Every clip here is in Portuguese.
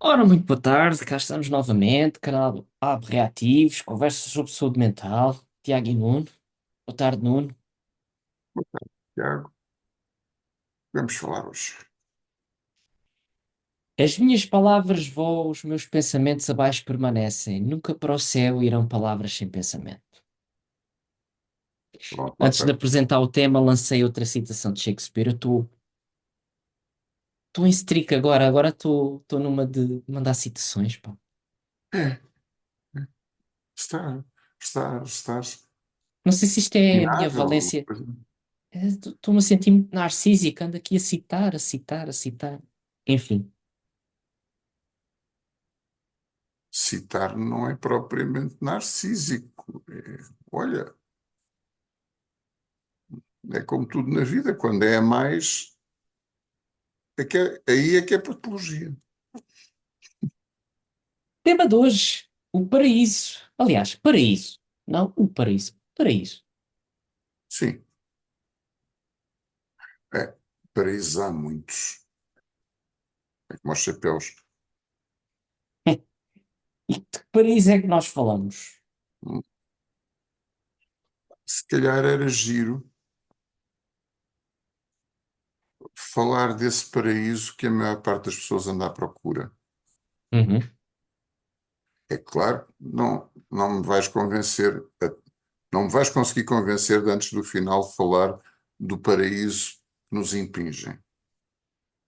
Ora, muito boa tarde, cá estamos novamente, canal AB Reativos, conversas sobre saúde mental, Tiago e Nuno. Boa tarde, Nuno. Tiago, vamos falar hoje. As minhas palavras voam, os meus pensamentos abaixo permanecem, nunca para o céu irão palavras sem pensamento. Pronto, lá Antes de está. apresentar o tema, lancei outra citação de Shakespeare. Eu estou em streak agora estou numa de mandar citações, pá. É, está, estás Não sei se isto é a minha inável. valência. Estou-me a sentir muito narcísico, ando aqui a citar, a citar, a citar. Enfim. Citar não é propriamente narcísico. Olha, é como tudo na vida, quando é a mais, aí é que é patologia. Tema de hoje, o paraíso. Aliás, paraíso. Não o paraíso. Paraíso. Sim, paraísos há muitos. É como os chapéus. E de que paraíso é que nós falamos? Se calhar era giro falar desse paraíso que a maior parte das pessoas anda à procura. Uhum. É claro, não me vais convencer, não me vais conseguir convencer de antes do final falar do paraíso que nos impingem.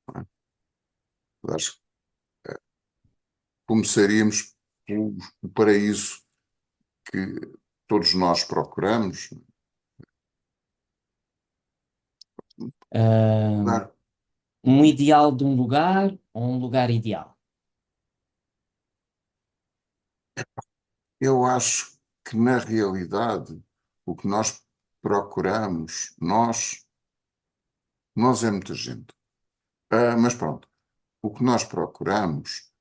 Não é? Acho que começaríamos pelo paraíso que todos nós procuramos. Ah, Claro, um ideal de um lugar ou um lugar ideal? eu acho que na realidade o que nós procuramos, nós é muita gente. Mas pronto, o que nós procuramos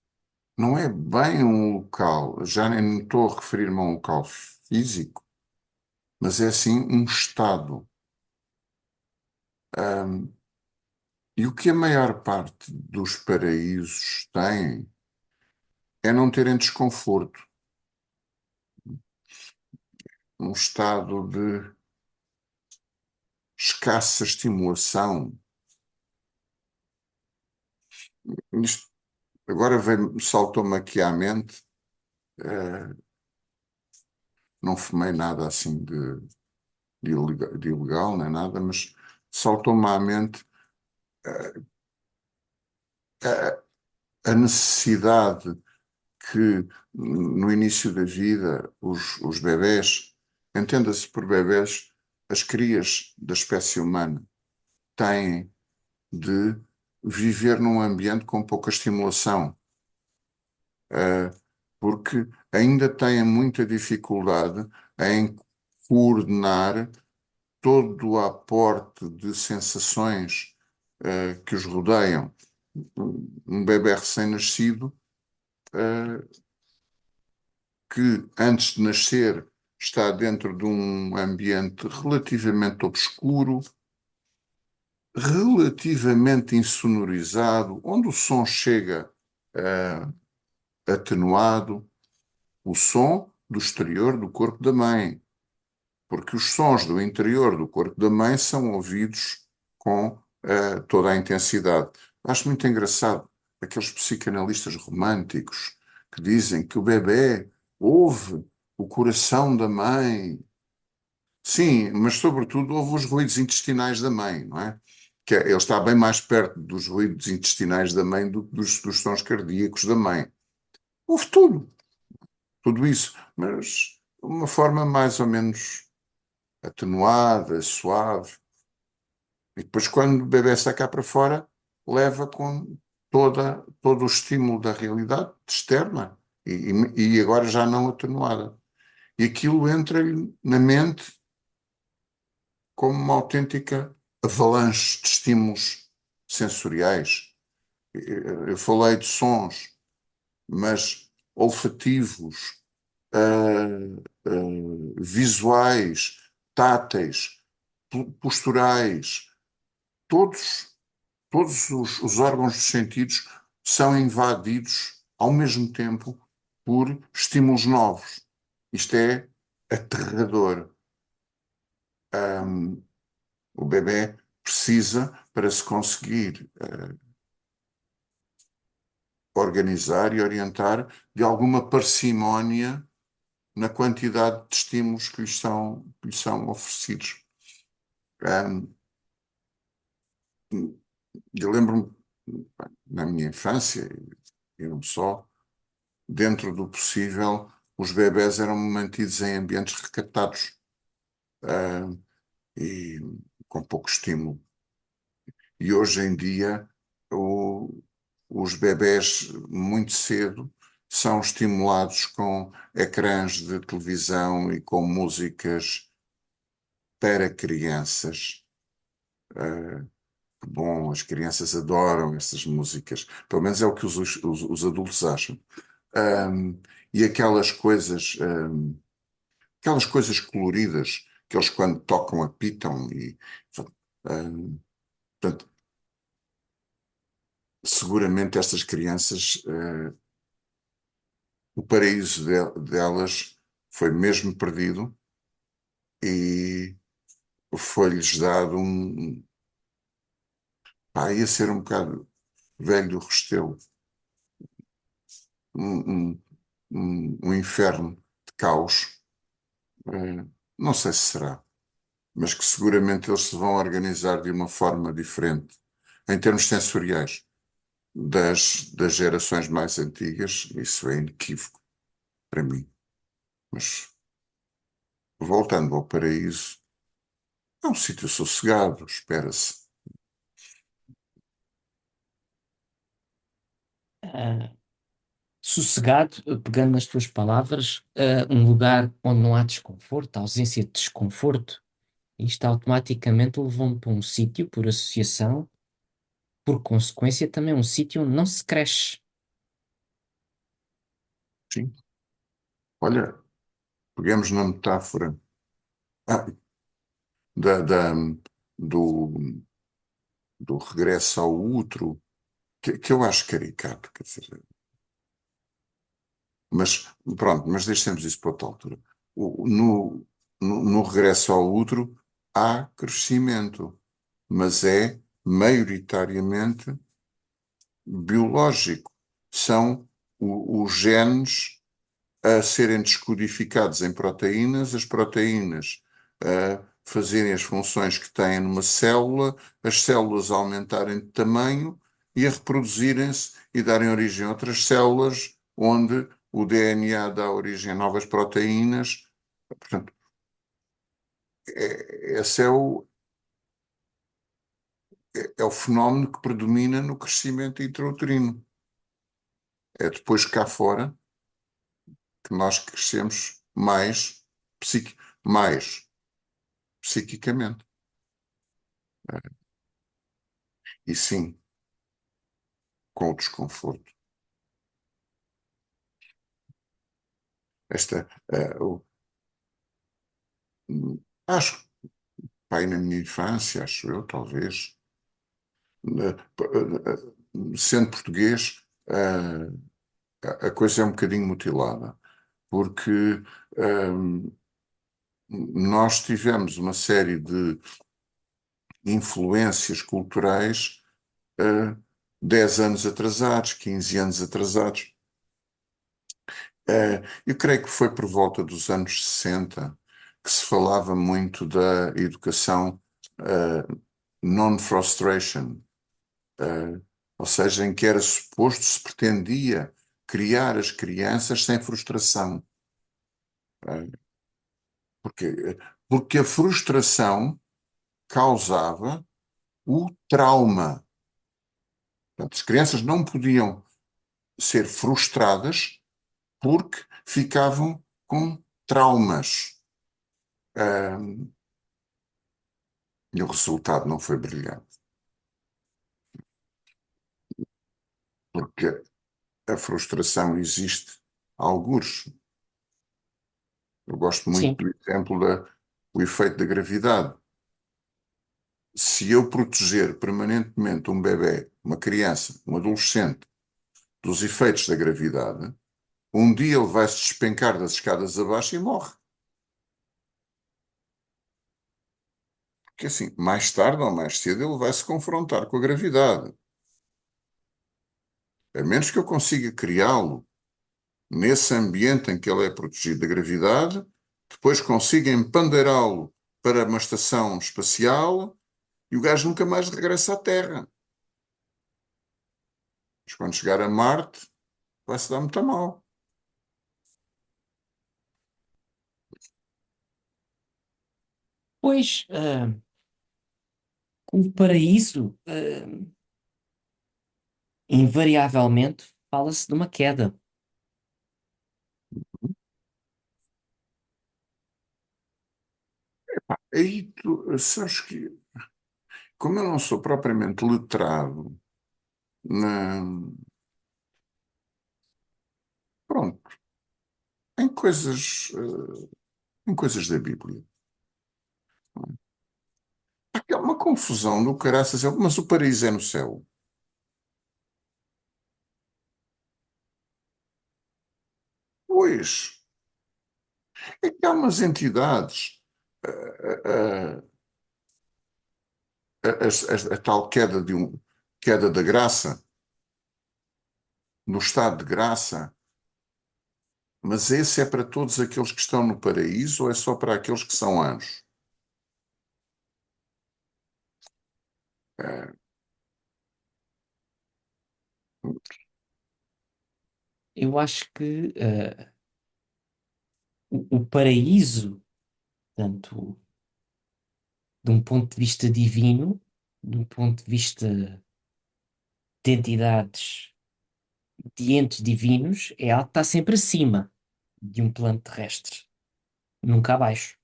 não é bem um local, já nem estou a referir-me a um local físico, mas é sim um estado. Ahm, e o que a maior parte dos paraísos têm é não terem desconforto, um estado de escassa estimulação. Isto agora saltou-me aqui à mente, eh, não fumei nada assim de ilegal, nem nada, mas saltou-me à mente a, a necessidade que no início da vida os bebés, entenda-se por bebés, as crias da espécie humana têm de viver num ambiente com pouca estimulação, eh, porque ainda têm muita dificuldade em coordenar todo o aporte de sensações, que os rodeiam. Um bebé recém-nascido, eh, que antes de nascer está dentro de um ambiente relativamente obscuro, relativamente insonorizado, onde o som chega atenuado, o som do exterior do corpo da mãe, porque os sons do interior do corpo da mãe são ouvidos com toda a intensidade. Acho muito engraçado aqueles psicanalistas românticos que dizem que o bebê ouve o coração da mãe. Sim, mas sobretudo ouve os ruídos intestinais da mãe, não é? Ele está bem mais perto dos ruídos intestinais da mãe do que dos sons cardíacos da mãe. Ouve tudo isso, mas de uma forma mais ou menos atenuada, suave. E depois, quando o bebê sai cá para fora, leva com todo o estímulo da realidade externa e agora já não atenuada. E aquilo entra-lhe na mente como uma autêntica avalanche de estímulos sensoriais. Eu falei de sons, mas olfativos, visuais, táteis, posturais, todos, todos os órgãos dos sentidos são invadidos ao mesmo tempo por estímulos novos. Isto é aterrador. Um, o bebê precisa, para se conseguir organizar e orientar, de alguma parcimónia na quantidade de estímulos que lhe são oferecidos. Um, eu lembro-me, na minha infância, e não só, dentro do possível, os bebés eram mantidos em ambientes recatados, e com pouco estímulo. E hoje em dia, o- os bebés, muito cedo, são estimulados com ecrãs de televisão e com músicas para crianças. Que bom, as crianças adoram essas músicas. Pelo menos é o que os adultos acham. E aquelas coisas coloridas que eles quando tocam apitam e ahm, portanto, seguramente estas crianças, o paraíso delas foi mesmo perdido e foi-lhes dado ia ser um bocado velho do Restelo, um, um inferno de caos. Não sei se será, mas que seguramente eles se vão organizar de uma forma diferente, em termos sensoriais, das gerações mais antigas, isso é inequívoco para mim. Mas voltando ao paraíso, é um sítio sossegado, espera-se. Ah, sossegado, pegando nas tuas palavras, um lugar onde não há desconforto, ausência de desconforto, isto automaticamente levou-me para um sítio, por associação, por consequência, também um sítio onde não se cresce. Sim. Olha, pegamos na metáfora ah, da, da- do, do regresso ao útero, que eu acho caricato, quer dizer, mas pronto, mas deixemos isso para outra altura. No regresso ao útero há crescimento, mas é maioritariamente biológico. São os genes a serem descodificados em proteínas, as proteínas a fazerem as funções que têm numa célula, as células a aumentarem de tamanho e a reproduzirem-se e darem origem a outras células, onde o DNA dá origem a novas proteínas. Portanto, esse é o fenómeno que predomina no crescimento intrauterino. É depois cá fora que nós crescemos psiqui- mais psiquicamente. E sim, com o desconforto. Esta, acho, pai, na minha infância, acho eu, talvez, sendo português, a coisa é um bocadinho mutilada, porque nós tivemos uma série de influências culturais 10 anos atrasados, 15 anos atrasados. Eu creio que foi por volta dos anos 60 que se falava muito da educação non-frustration, ou seja, em que era suposto, se pretendia criar as crianças sem frustração. eh, porque, porque a frustração causava o trauma. Portanto, as crianças não podiam ser frustradas porque ficavam com traumas. E o resultado não foi brilhante, porque a frustração existe a algures. Eu gosto muito Sim, do exemplo do efeito da gravidade. Se eu proteger permanentemente um bebê, uma criança, um adolescente, dos efeitos da gravidade, um dia ele vai se despencar das escadas abaixo e morre. Porque assim, mais tarde ou mais cedo ele vai se confrontar com a gravidade. A menos que eu consiga criá-lo nesse ambiente em que ele é protegido da gravidade, depois consiga empandeirá-lo para uma estação espacial e o gajo nunca mais regressa à Terra. Mas quando chegar a Marte, vai-se dar muito mal. Pois, o paraíso, invariavelmente, fala-se de uma queda. Aí tu sabes que, como eu não sou propriamente letrado na, pronto, em coisas, em coisas da Bíblia, há uma confusão do caraças, mas o paraíso é no céu. Pois, é que há umas entidades, a, a tal queda queda da graça, no estado de graça, mas esse é para todos aqueles que estão no paraíso ou é só para aqueles que são anjos? Eh, Eu acho que o paraíso, tanto de um ponto de vista divino, de um ponto de vista de entidades, de entes divinos, é algo que está sempre acima de um plano terrestre, nunca abaixo.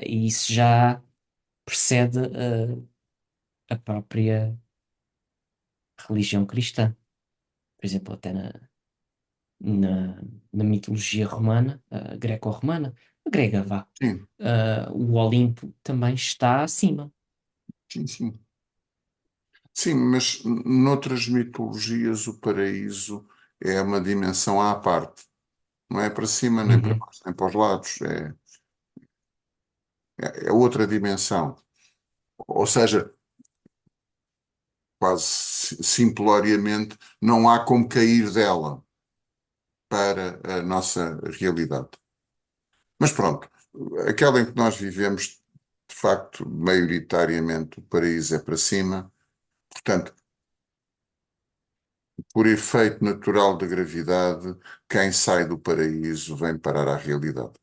E isso já precede a própria religião cristã. Por exemplo, até na, na mitologia romana, greco-romana, a grega, vá, sim, o Olimpo também está acima. sim, sim. Sim, mas noutras mitologias o paraíso é uma dimensão à parte. Não é para cima, nem para Uhum. baixo, nem para os lados. É outra dimensão. Ou seja, quase simploriamente, não há como cair dela para a nossa realidade. Mas pronto, aquela em que nós vivemos, de facto, maioritariamente, o paraíso é para cima. Portanto, por efeito natural da gravidade, quem sai do paraíso vem parar à realidade.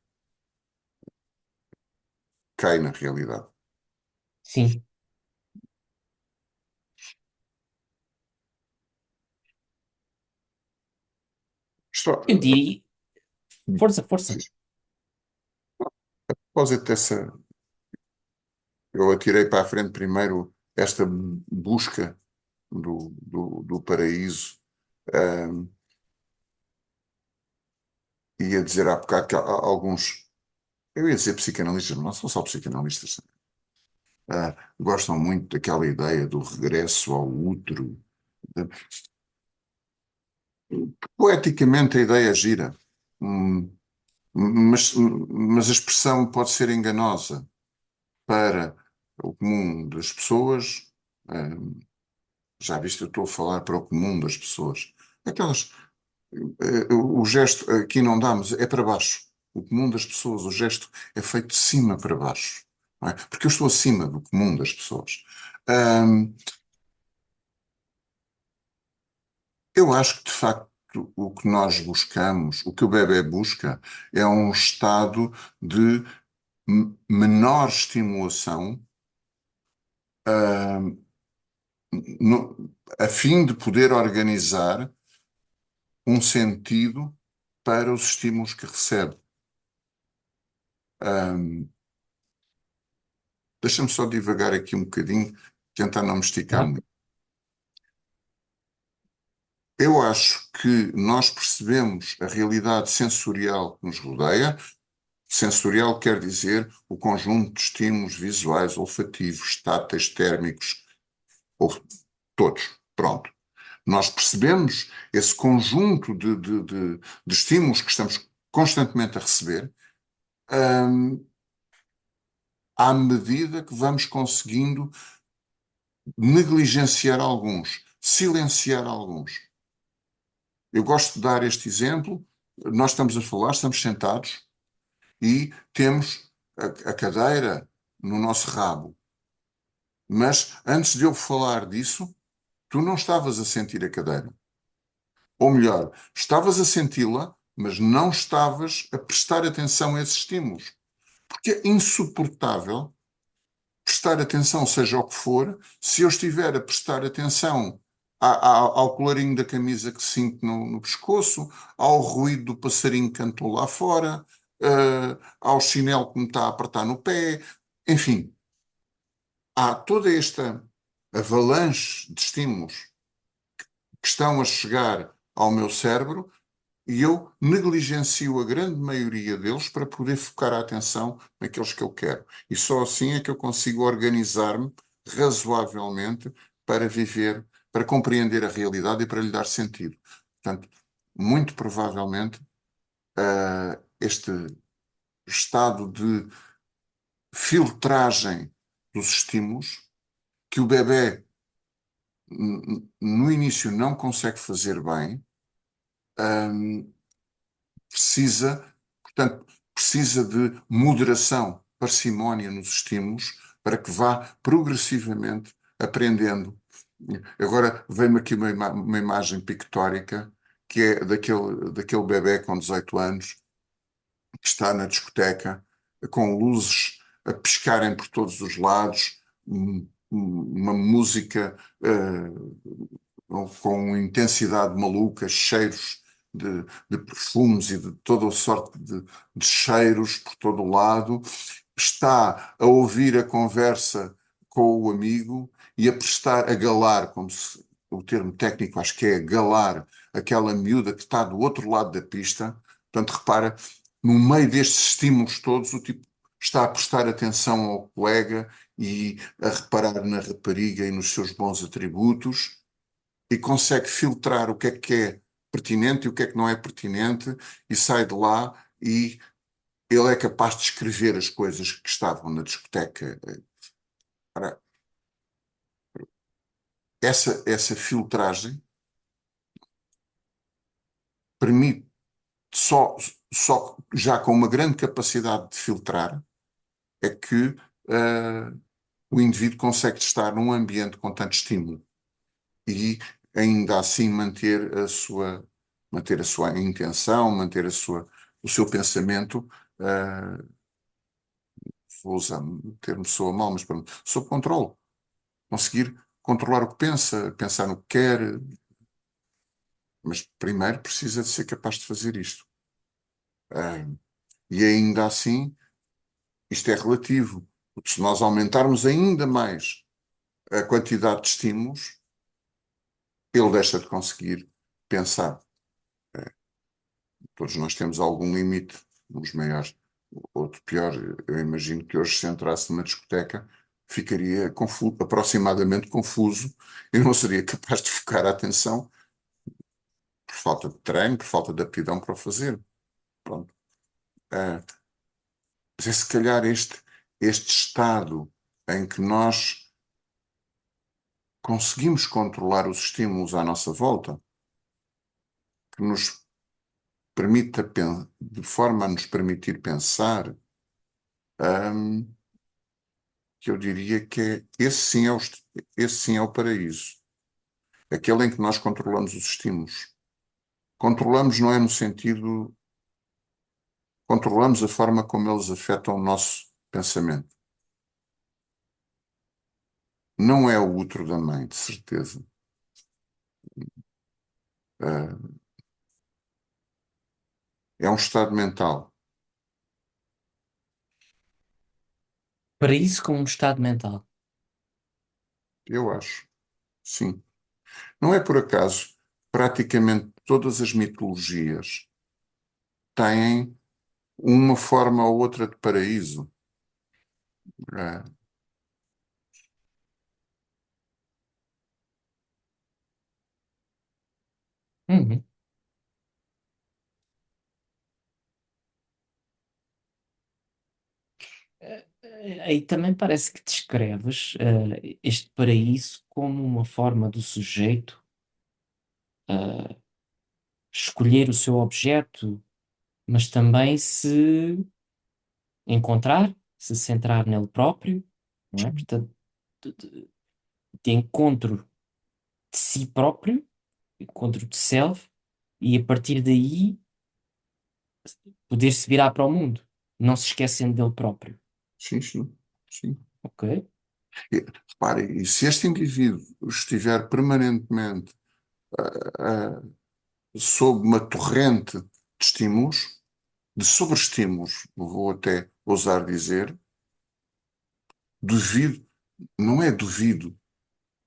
Cai na realidade. Sim, Isto, eu diria, a força, força. propósito dessa, eu atirei para a frente primeiro esta busca do paraíso. Um, Ia dizer há bocado que há alguns, eu ia dizer psicanalistas, mas não são só psicanalistas, gostam muito daquela ideia do regresso ao útero. Poeticamente a ideia gira, hum, mas a expressão pode ser enganosa para o comum das pessoas. hum, Já viste, eu estou a falar para o comum das pessoas. Aquelas, o gesto aqui não dá, mas é para baixo. O comum das pessoas, o gesto é feito de cima para baixo. Não é? Porque eu estou acima do comum das pessoas. Hum, eu acho que, de facto, o que nós buscamos, o que o bebê busca, é um estado de menor estimulação, hum, a fim de poder organizar um sentido para os estímulos que recebe. Hum, Deixa-me só divagar aqui um bocadinho, tentar não me esticar Claro. muito. Eu acho que nós percebemos a realidade sensorial que nos rodeia. Sensorial quer dizer o conjunto de estímulos visuais, olfativos, táteis, térmicos, ou todos. Pronto. Nós percebemos esse conjunto de estímulos que estamos constantemente a receber, hum, à medida que vamos conseguindo negligenciar alguns, silenciar alguns. Eu gosto de dar este exemplo. Nós estamos a falar, estamos sentados e temos a cadeira no nosso rabo. Mas antes de eu falar disso, tu não estavas a sentir a cadeira. Ou melhor, estavas a senti-la, mas não estavas a prestar atenção a esses estímulos. Porque é insuportável prestar atenção, seja o que for, se eu estiver a prestar atenção ao colarinho da camisa que sinto no pescoço, ao ruído do passarinho que cantou lá fora, ao chinelo que me está a apertar no pé, enfim, há toda esta avalanche de estímulos que estão a chegar ao meu cérebro e eu negligencio a grande maioria deles para poder focar a atenção naqueles que eu quero. E só assim é que eu consigo organizar-me razoavelmente para viver, para compreender a realidade e para lhe dar sentido. Portanto, muito provavelmente, este estado de filtragem dos estímulos, que o bebê no início não consegue fazer bem, hum, precisa, portanto, precisa de moderação, parcimónia nos estímulos, para que vá progressivamente aprendendo. Agora veio-me aqui uma imagem pictórica, que é daquele bebé com 18 anos, que está na discoteca, com luzes a piscarem por todos os lados, uma música com intensidade maluca, cheiros de perfumes e de toda a sorte de cheiros por todo o lado, está a ouvir a conversa com o amigo e a prestar, a galar, como se, o termo técnico acho que é galar, aquela miúda que está do outro lado da pista. Portanto, repara, no meio destes estímulos todos, o tipo está a prestar atenção ao colega e a reparar na rapariga e nos seus bons atributos e consegue filtrar o que é pertinente e o que é que não é pertinente e sai de lá e ele é capaz de escrever as coisas que estavam na discoteca. Ora, essa filtragem permite só, só já com uma grande capacidade de filtrar é que o indivíduo consegue estar num ambiente com tanto estímulo e ainda assim manter a sua intenção, manter o seu pensamento, vou usar o termo soa mal, mas pronto, sob controle. Conseguir controlar o que pensa, pensar no que quer, mas primeiro precisa de ser capaz de fazer isto. Ah, e ainda assim, isto é relativo, porque se nós aumentarmos ainda mais a quantidade de estímulos, ele deixa de conseguir pensar. Todos nós temos algum limite, uns maiores, outro pior. Eu imagino que hoje, se entrasse numa discoteca, ficaria aproximadamente confuso e não seria capaz de focar a atenção por falta de treino, por falta de aptidão para o fazer. Pronto. Mas é se calhar este estado em que nós conseguimos controlar os estímulos à nossa volta, que nos permita, de forma a nos permitir pensar, hum, que eu diria que esse sim é o paraíso. Aquele em que nós controlamos os estímulos. Controlamos não é no sentido. Controlamos a forma como eles afetam o nosso pensamento. Não é o útero da mãe, de certeza. É um estado mental, Para isso, como um estado mental. eu acho. Sim. Não é por acaso, praticamente todas as mitologias têm uma forma ou outra de paraíso. É, Uhum. Aí também parece que descreves este paraíso como uma forma do sujeito escolher o seu objeto, mas também se encontrar, se centrar nele próprio, não é? Portanto, de, de- de encontro de si próprio, encontro de self, e a partir daí poder se virar para o mundo, não se esquecendo dele próprio, Sim, sim, sim. ok? Repare, e se este indivíduo estiver permanentemente ah, sob uma torrente de estímulos, de sobreestímulos, vou até ousar dizer, duvido, não é duvido,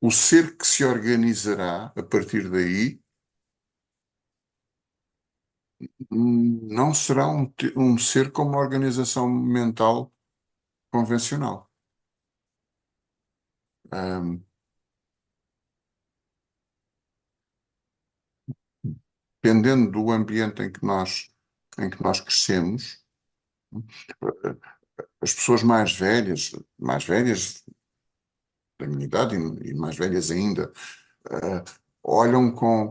o ser que se organizará a partir daí não será um ser com uma organização mental convencional. Ahm, Dependendo do ambiente em que nós crescemos, as pessoas mais velhas da minha idade e mais velhas ainda, ah, olham com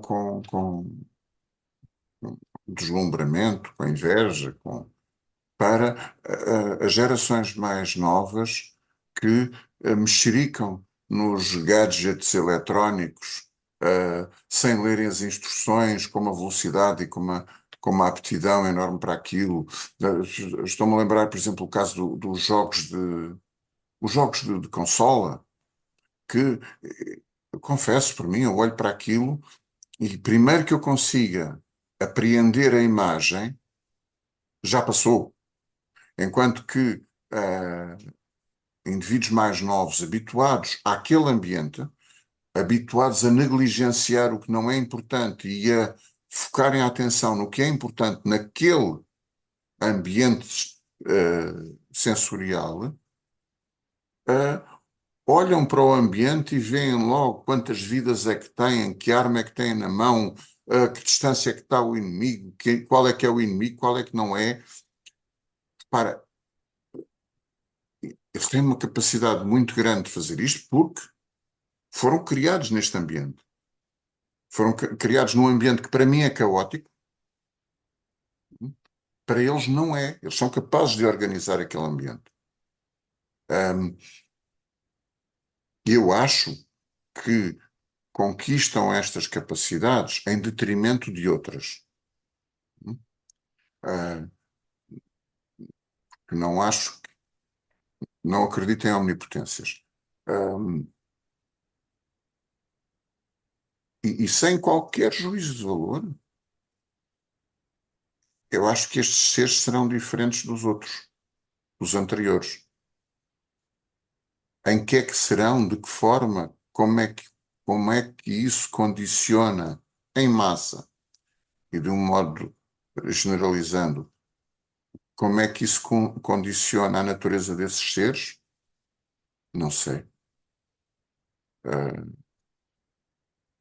deslumbramento, com inveja, para as gerações mais novas que mexericam nos gadgets eletrónicos, sem lerem as instruções, com uma velocidade e com uma aptidão enorme para aquilo. Estou-me a lembrar, por exemplo, o caso dos os jogos de consola, que, eu confesso por mim, eu olho para aquilo e primeiro que eu consiga apreender a imagem, já passou. Enquanto que indivíduos mais novos, habituados àquele ambiente, habituados a negligenciar o que não é importante e a focarem a atenção no que é importante naquele ambiente sensorial, olham para o ambiente e veem logo quantas vidas é que têm, que arma é que têm na mão, a que distância é que está o inimigo, qual é que é o inimigo, qual é que não é. Para, eles têm uma capacidade muito grande de fazer isto porque foram criados neste ambiente. Foram criados num ambiente que para mim é caótico, para eles não é. Eles são capazes de organizar aquele ambiente. Ahm, eu acho que conquistam estas capacidades em detrimento de outras. Ah, que não acho, não acredito em omnipotências. Ahm, e sem qualquer juízo de valor, eu acho que estes seres serão diferentes dos outros, dos anteriores. Em que é que serão? De que forma? Como é que isso condiciona em massa e de um modo generalizando? Como é que isso condiciona a natureza desses seres? Não sei. Ah,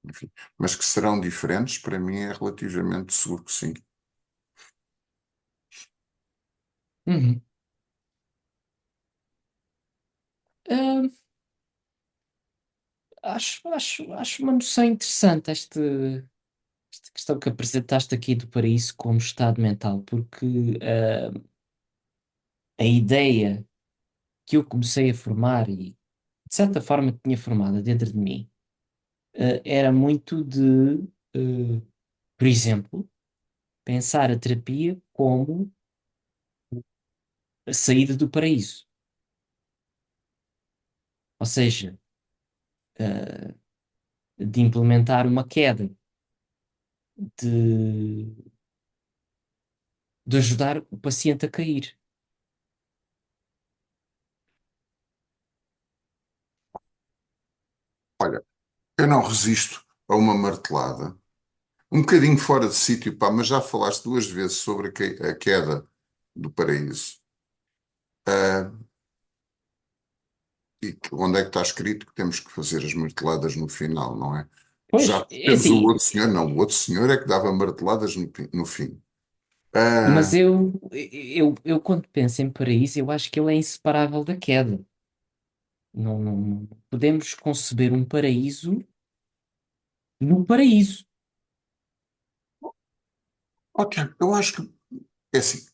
enfim. Mas que serão diferentes, para mim é relativamente seguro que sim. Uhum. Ah, acho uma noção interessante esta questão que apresentaste aqui do paraíso como estado mental, porque a ideia que eu comecei a formar e, de certa forma, tinha formada dentro de mim, era muito de, por exemplo, pensar a terapia como a saída do paraíso. Ou seja, eh, de implementar uma queda, de, de ajudar o paciente a cair. Olha, eu não resisto a uma martelada, um bocadinho fora de sítio, pá, mas já falaste duas vezes sobre a queda do paraíso. Ah, e onde é que está escrito que temos que fazer as marteladas no final, não é? Pois, Já é temos o assim, outro senhor, não, o outro senhor é que dava marteladas no fim. mas Ah, eu quando penso em paraíso, eu acho que ele é inseparável da queda. Não podemos conceber um paraíso no paraíso. ok, eu acho que é assim,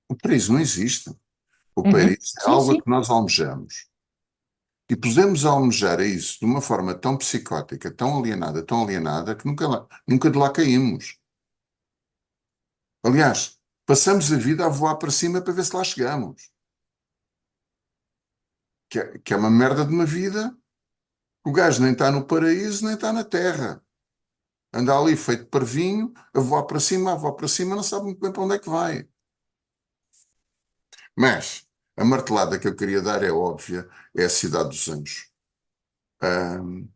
o paraíso não existe. O Uhum. paraíso é Sim, algo a sim. que nós almejamos. E podemos almejar a isso de uma forma tão psicótica, tão alienada, que nunca de lá caímos. Aliás, passamos a vida a voar para cima para ver se lá chegamos. Que é uma merda de uma vida. O gajo nem está no paraíso, nem está na terra. Anda ali feito parvinho, a voar para cima, não sabe muito bem para onde é que vai. Mas a martelada que eu queria dar é óbvia, é a Cidade dos Anjos. Ahm,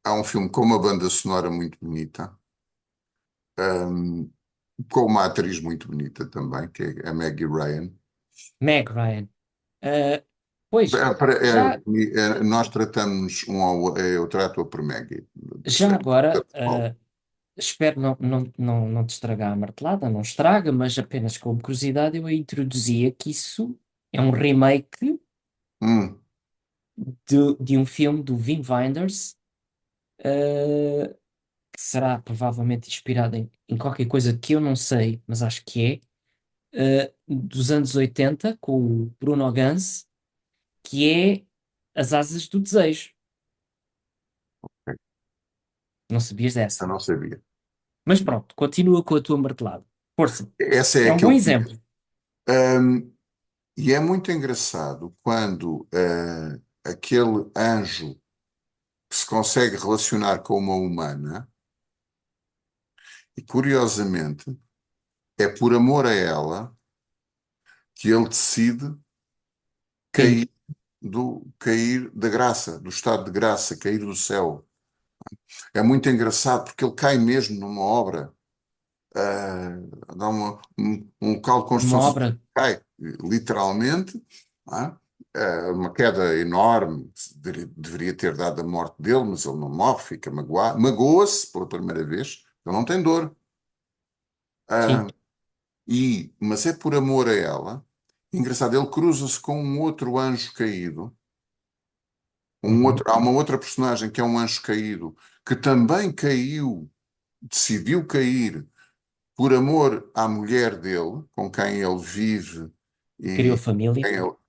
há um filme com uma banda sonora muito bonita, ahm, com uma atriz muito bonita também, que é a Maggie Ryan. Meg Ryan. Ah, pois, já, Nós tratamos eu trato-a por Maggie, já agora, Paulo. espero não te estragar a martelada, não estraga, mas apenas como curiosidade eu introduzia que isso é um remake Hum, de um filme do Wim Wenders, ah, que será provavelmente inspirado em qualquer coisa que eu não sei, mas acho que dos anos 80, com o Bruno Gans, que é As Asas do Desejo. Não sabias eu dessa? não sabia. Mas pronto, continua com a tua martelada. Força. Essa é É a um que bom eu exemplo. conheço. Ahm, e é muito engraçado quando aquele anjo que se consegue relacionar com uma humana, e curiosamente é por amor a ela que ele decide Cair. cair cair da graça, do estado de graça, cair do céu. É muito engraçado porque ele cai mesmo numa obra, dá um local de Numa construção civil, obra. cai, literalmente, não é? Uma queda enorme, deveria ter dado a morte dele, mas ele não morre, fica magoado, magoa-se pela primeira vez, ele não tem dor. Sim. Ah, mas é por amor a ela. Engraçado, ele cruza-se com um outro anjo caído, Uhum. há uma outra personagem que é um anjo caído, que também caiu, decidiu cair por amor à mulher dele, com quem ele vive Criou e família.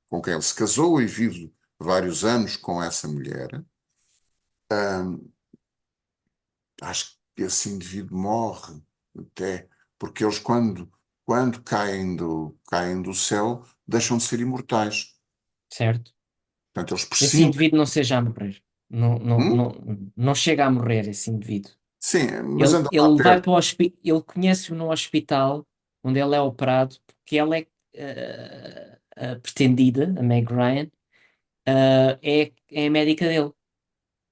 com quem ele se casou e vive vários anos com essa mulher. Acho que esse indivíduo morre até, porque eles quando caem do céu, deixam de ser imortais. Certo? Portanto, eles Esse prescindem. indivíduo não seja a morrer. Hum? Não chega a morrer, esse indivíduo. Sim, mas Ele, anda lá ele vai perto. para o ele conhece-o no hospital onde ele é operado, porque ela é a pretendida, a Meg Ryan, é a médica dele.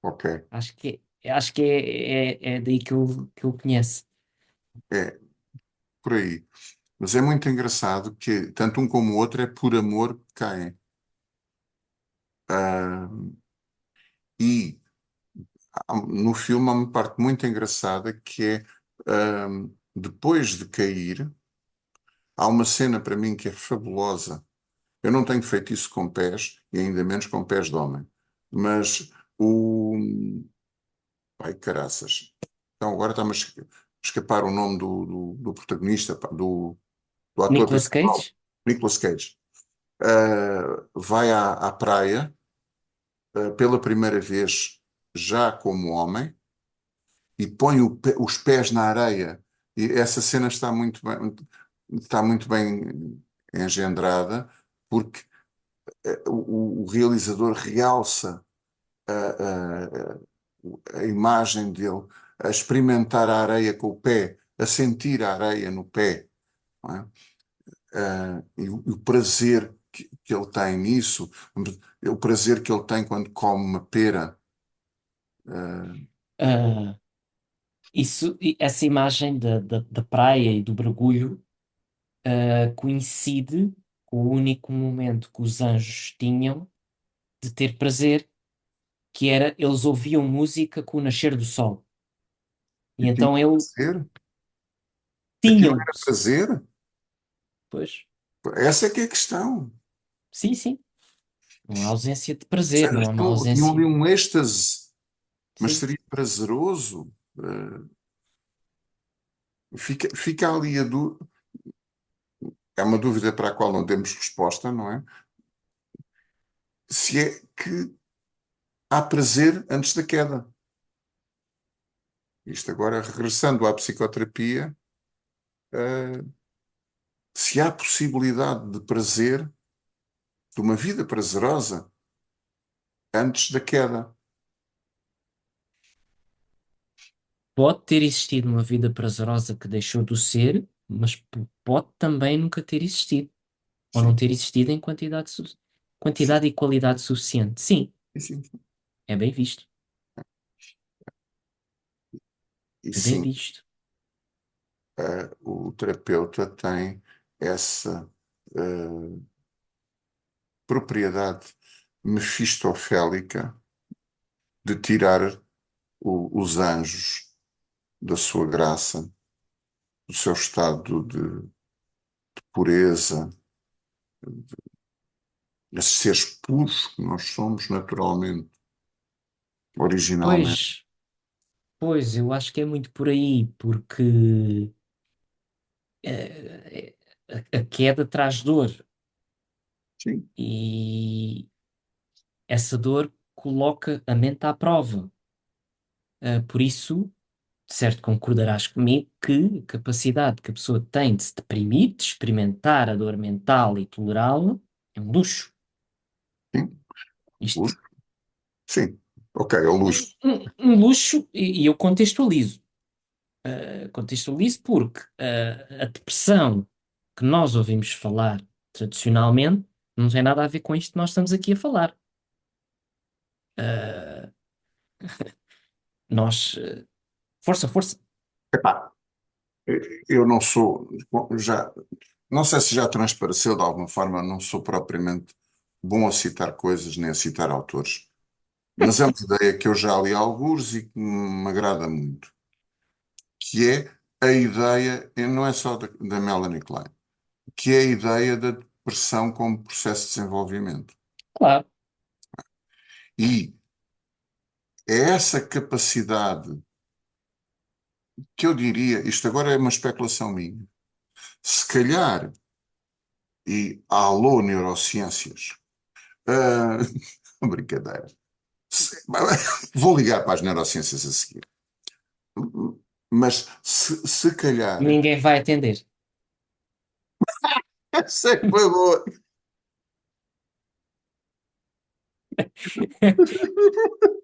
Ok, Acho que é daí que ele conhece. é por aí. Mas é muito engraçado que tanto um como o outro é por amor que caem. Ah, e no filme há uma parte muito engraçada que é depois de cair, há uma cena para mim que é fabulosa. Eu não tenho feito isso com pés, e ainda menos com pés de homem. Mas o. Ai, caraças. Então agora está-me a escapar o nome do protagonista, pá, do ator Nicolas principal, Cage? Nicolas Cage. Vai à praia, pela primeira vez, já como homem, e põe os pés na areia. E essa cena está muito bem engendrada, porque o realizador realça a imagem dele a experimentar a areia com o pé, a sentir a areia no pé, não é? E o prazer que ele tem nisso, o prazer que ele tem quando come uma pera. Ah, Ah, essa imagem da praia e do mergulho coincide com o único momento que os anjos tinham de ter prazer, que era, eles ouviam música com o nascer do sol. E E tinha então ele prazer? Aquilo tinham, era prazer? pois, Essa é que é a questão. sim, sim, não há ausência de Ou prazer, seja, não há uma tinham ali ausência, um êxtase, mas sim. seria prazeroso? Fica ali é uma dúvida para a qual não temos resposta, não é? Se é que há prazer antes da queda. Isto agora, regressando à psicoterapia, eh, se há possibilidade de prazer, de uma vida prazerosa, antes da queda. Pode ter existido uma vida prazerosa que deixou de o ser, mas pode também nunca ter existido, ou não Sim, ter existido em quantidade e qualidade suficiente. Sim, sim, sim. é bem visto, E é bem sim, visto. o terapeuta tem essa eh, propriedade mefistofélica de tirar os anjos da sua graça, do seu estado de pureza, esses seres puros que nós somos naturalmente, originalmente. Pois, pois, eu acho que é muito por aí, porque a queda traz dor Sim, e essa dor coloca a mente à prova. Por isso, de certo, concordarás comigo que a capacidade que a pessoa tem de se deprimir, de experimentar a dor mental e tolerá-la, é um luxo. sim, Isto, luxo. Sim, ok, é o luxo. um luxo, e eu contextualizo. Contextualizo porque a depressão que nós ouvimos falar tradicionalmente não tem nada a ver com isto que nós estamos aqui a falar. Uh, nós, força, força. Epá, eu não sou, já, não sei se já transpareceu de alguma forma, não sou propriamente bom a citar coisas nem a citar autores, mas é uma ideia que eu já li algures e que me agrada muito, que é a ideia, e não é só da Melanie Klein, que é a ideia da depressão como processo de desenvolvimento. Claro, E é essa capacidade que eu diria, isto agora é uma especulação minha, se calhar, e alô neurociências, ah, brincadeira, Se- vou ligar para as neurociências a seguir, mas se calhar, ninguém vai atender. sei que foi boa,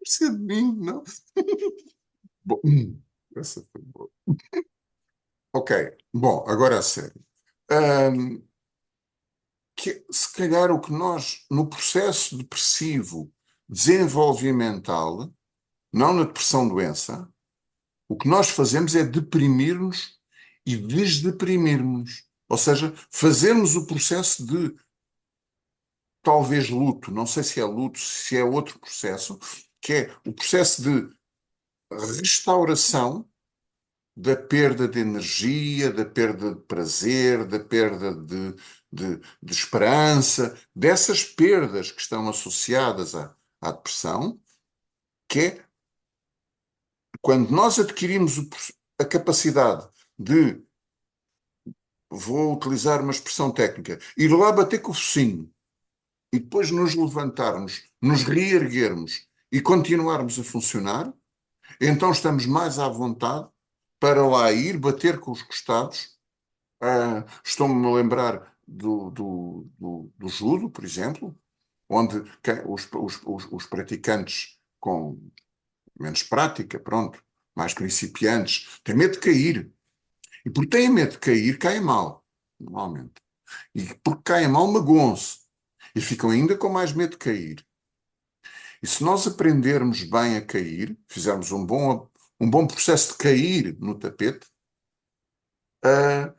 precisa de mim, não? Bom, essa foi boa. Ok, bom, agora a sério. Ahm, que se calhar o que nós, no processo depressivo desenvolvimental, não na depressão doença, o que nós fazemos é deprimir-nos e desdeprimir-nos. Ou seja, fazermos o processo de talvez luto, não sei se é luto, se é outro processo, que é o processo de restauração da perda de energia, da perda de prazer, da perda de esperança, dessas perdas que estão associadas à depressão, que é quando nós adquirimos a capacidade de, vou utilizar uma expressão técnica, ir lá bater com o focinho e depois nos levantarmos, nos reerguermos e continuarmos a funcionar, então estamos mais à vontade para lá ir bater com os costados. Estou-me a lembrar do judo, por exemplo, onde os praticantes com menos prática, pronto, mais principiantes, têm medo de cair. E porque têm medo de cair, caem mal, normalmente. E porque caem mal, magoam-se. E ficam ainda com mais medo de cair. E se nós aprendermos bem a cair, fizermos um bom processo de cair no tapete, ah,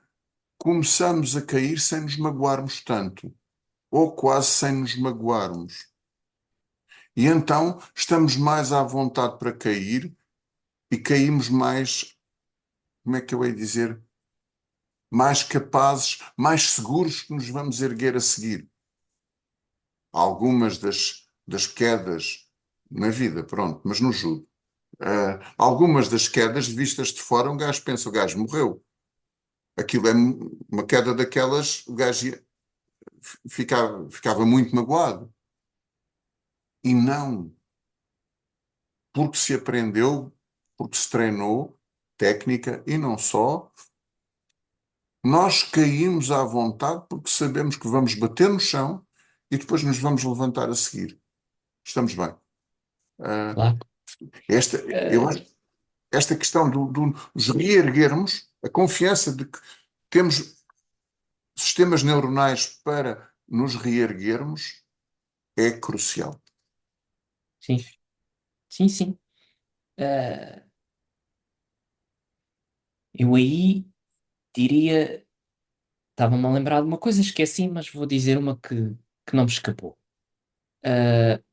começamos a cair sem nos magoarmos tanto, ou quase sem nos magoarmos. E então estamos mais à vontade para cair e caímos mais, como é que eu hei de dizer, mais capazes, mais seguros que nos vamos erguer a seguir. Algumas das quedas na vida, pronto, mas no judo. Algumas das quedas vistas de fora, um gajo pensa, o gajo morreu. Aquilo é uma queda daquelas, o gajo ficava muito magoado. E não, porque se aprendeu, porque se treinou técnica e não só, nós caímos à vontade porque sabemos que vamos bater no chão e depois nos vamos levantar a seguir. Estamos bem. Uh, Claro. esta, eu Uh, acho, esta questão do nos reerguermos, a confiança de que temos sistemas neuronais para nos reerguermos é crucial. sim, sim, sim. Uh, eu aí diria, estava-me a lembrar de uma coisa, esqueci, mas vou dizer uma que não me escapou.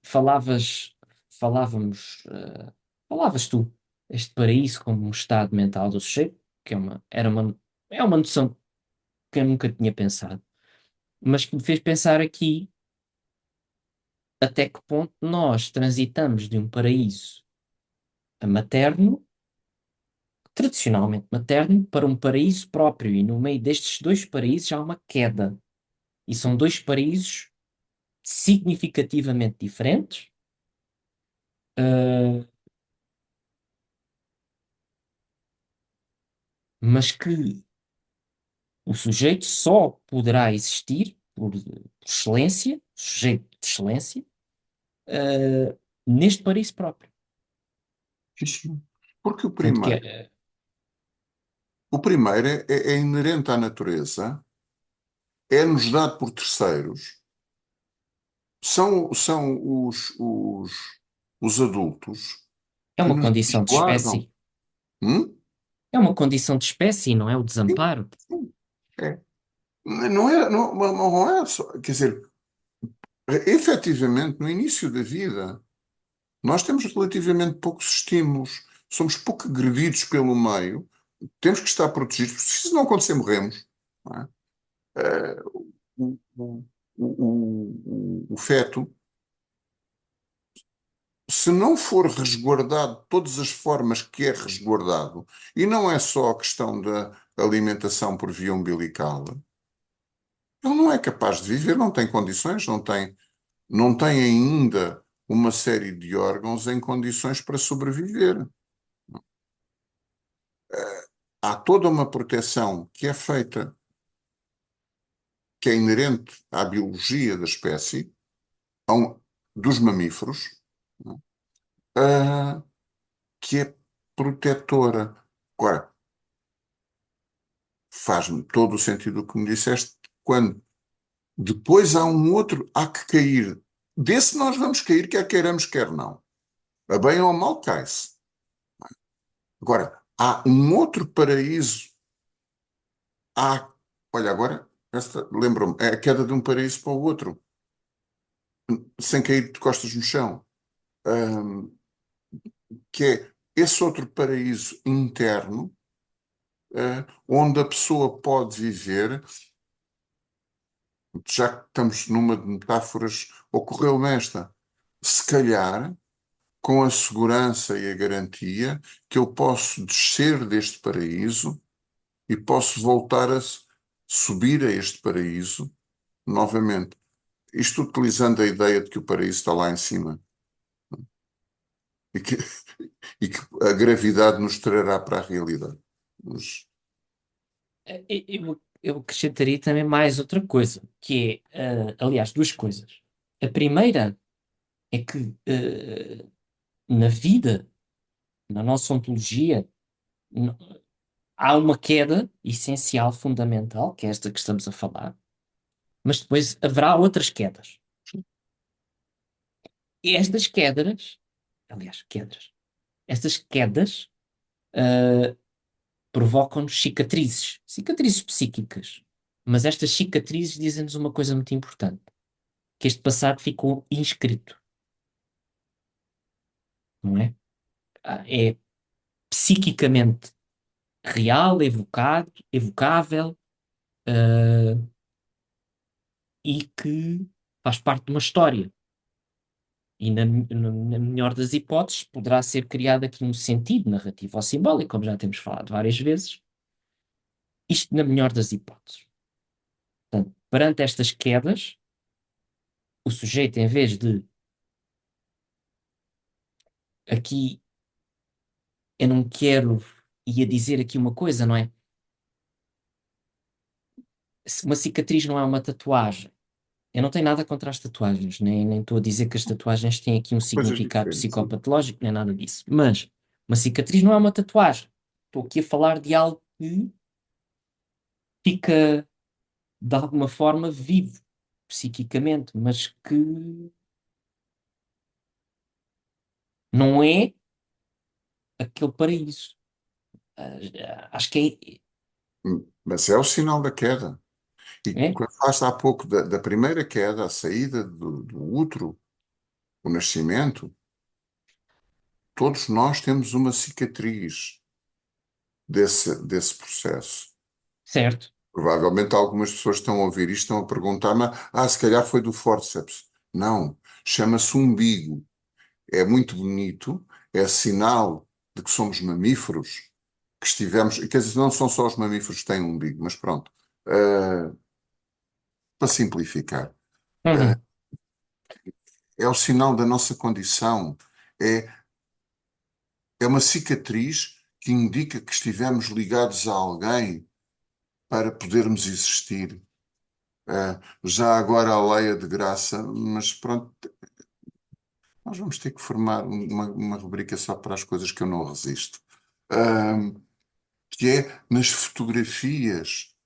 Falavas, falávamos, falavas tu, este paraíso como um estado mental do sujeito, que é uma noção que eu nunca tinha pensado, mas que me fez pensar aqui até que ponto nós transitamos de um paraíso materno, tradicionalmente materno, para um paraíso próprio, e no meio destes dois paraísos há uma queda, e são dois paraísos significativamente diferentes. uh, mas que o sujeito só poderá existir por excelência, sujeito de excelência, neste paraíso próprio. Sim. Porque Tanto que o primeiro é inerente à natureza, é-nos dado por terceiros, são os adultos é que uma nos condição de guardam. espécie. Hum? É uma condição de espécie, não é o Sim, desamparo. sim, é. Não é só, quer dizer, efetivamente, no início da vida, nós temos relativamente poucos estímulos, somos pouco agredidos pelo meio, temos que estar protegidos, porque se isso não acontecer, morremos. Não é? Eh, o, o, o feto, se não for resguardado de todas as formas que é resguardado, e não é só a questão da alimentação por via umbilical, ele não é capaz de viver, não tem condições, não tem ainda uma série de órgãos em condições para sobreviver. Há toda uma proteção que é feita, que é inerente à biologia da espécie, a dos mamíferos, ah, que é protetora. Agora, faz-me todo o sentido o que me disseste, quando depois há um outro, há que cair. Desse nós vamos cair, quer queiramos, quer não. A bem ou a mal cai-se. Agora, há um outro paraíso. Há, olha, agora, lembro-me, é a queda de um paraíso para o outro, sem cair de costas no chão. Ahm, que é esse outro paraíso interno, onde a pessoa pode viver, já que estamos numa de metáforas, ocorreu-me esta, se calhar, com a segurança e a garantia que eu posso descer deste paraíso e posso voltar a subir a este paraíso novamente. Isto utilizando a ideia de que o paraíso está lá em cima e que, e que a gravidade nos trará para a realidade. Mas, Eu acrescentaria também mais outra coisa, que é, aliás, duas coisas. A primeira é que na vida, na nossa ontologia, n- há uma queda essencial, fundamental, que é esta que estamos a falar, mas depois haverá outras quedas. E estas quedas, aliás, estas quedas ah, provocam-nos cicatrizes, cicatrizes psíquicas. Mas estas cicatrizes dizem-nos uma coisa muito importante, que este passado ficou inscrito. não é? É psiquicamente real, evocável, ah, e que faz parte de uma história. E na melhor das hipóteses, poderá ser criado aqui um sentido narrativo ou simbólico, como já temos falado várias vezes. Isto na melhor das hipóteses. Portanto, perante estas quedas, o sujeito, em vez de aqui, eu não quero, ia dizer aqui uma coisa, não é? Se uma cicatriz não é uma tatuagem, eu não tenho nada contra as tatuagens, nem estou a dizer que as tatuagens têm aqui um Coisas significado diferentes. Sim. psicopatológico, nem nada disso. Mas uma cicatriz não é uma tatuagem. Estou aqui a falar de algo que fica, de alguma forma, vivo psiquicamente, mas que não é aquele paraíso. Acho que Mas é o sinal da queda. E é, quando falaste há pouco da primeira queda, a saída do útero, o nascimento, todos nós temos uma cicatriz desse processo. certo. Provavelmente algumas pessoas estão a ouvir isto, estão a perguntar-me, se calhar foi do fórceps. Não, chama-se umbigo. É muito bonito, é sinal de que somos mamíferos, que estivemos, quer dizer, não são só os mamíferos que têm umbigo, mas pronto. Uh, para simplificar, uh, Uhum. é o sinal da nossa condição, é, é uma cicatriz que indica que estivemos ligados a alguém para podermos existir. Já agora a lei é de graça, mas pronto, nós vamos ter que formar uma rubrica só para as coisas que eu não resisto. Uh, que é nas fotografias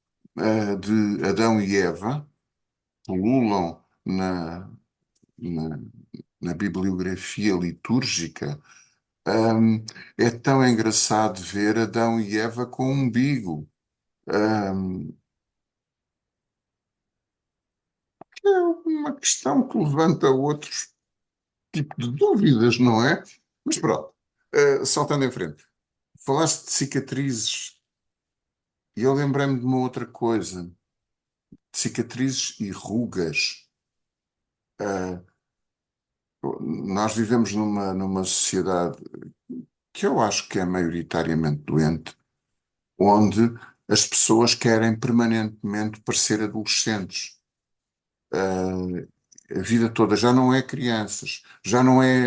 de Adão e Eva, pululam na, na bibliografia litúrgica. Um, é tão engraçado ver Adão e Eva com um umbigo. Um, é uma questão que levanta outros tipos de dúvidas, não é? Mas pronto, saltando em frente. Falaste de cicatrizes e eu lembrei-me de uma outra coisa. Cicatrizes e rugas. Uh, Nós vivemos numa sociedade que eu acho que é maioritariamente doente, onde as pessoas querem permanentemente parecer adolescentes. A vida toda já não é crianças, já não é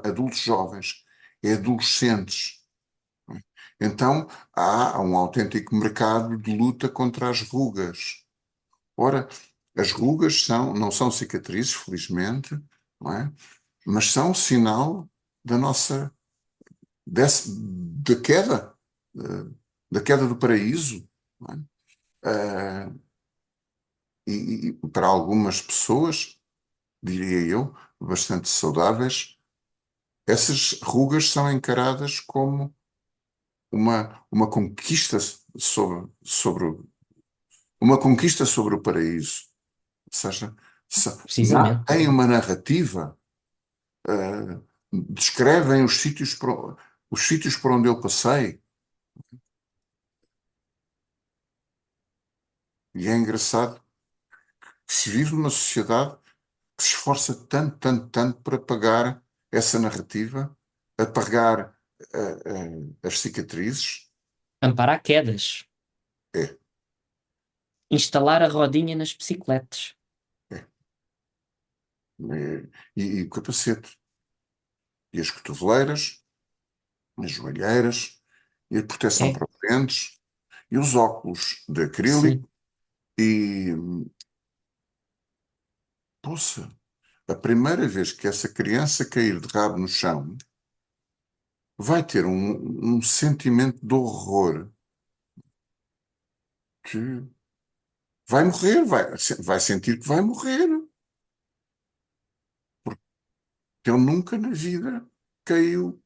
adultos jovens, é adolescentes. Então há um autêntico mercado de luta contra as rugas. Ora, as rugas não são cicatrizes, felizmente, não é? Mas são sinal da nossa da queda, eh, da queda do paraíso. Não é? Eh, e para algumas pessoas, diria eu, bastante saudáveis, essas rugas são encaradas como uma conquista uma conquista sobre o paraíso. Ou seja, Precisamente. têm uma narrativa, eh, descrevem os sítios por onde eu passei. E é engraçado que se vive numa sociedade que se esforça tanto, tanto, tanto para pagar essa narrativa, apagar as cicatrizes. Amparar quedas. É, Instalar a rodinha nas bicicletas. é, e o capacete, e as cotoveleiras, as joelheiras, e a proteção É, para os dentes, e os óculos de sim. acrílico, e, poça, a primeira vez que essa criança cair de rabo no chão, vai ter um sentimento de horror que vai morrer, vai sentir que vai morrer, porque ele nunca na vida caiu,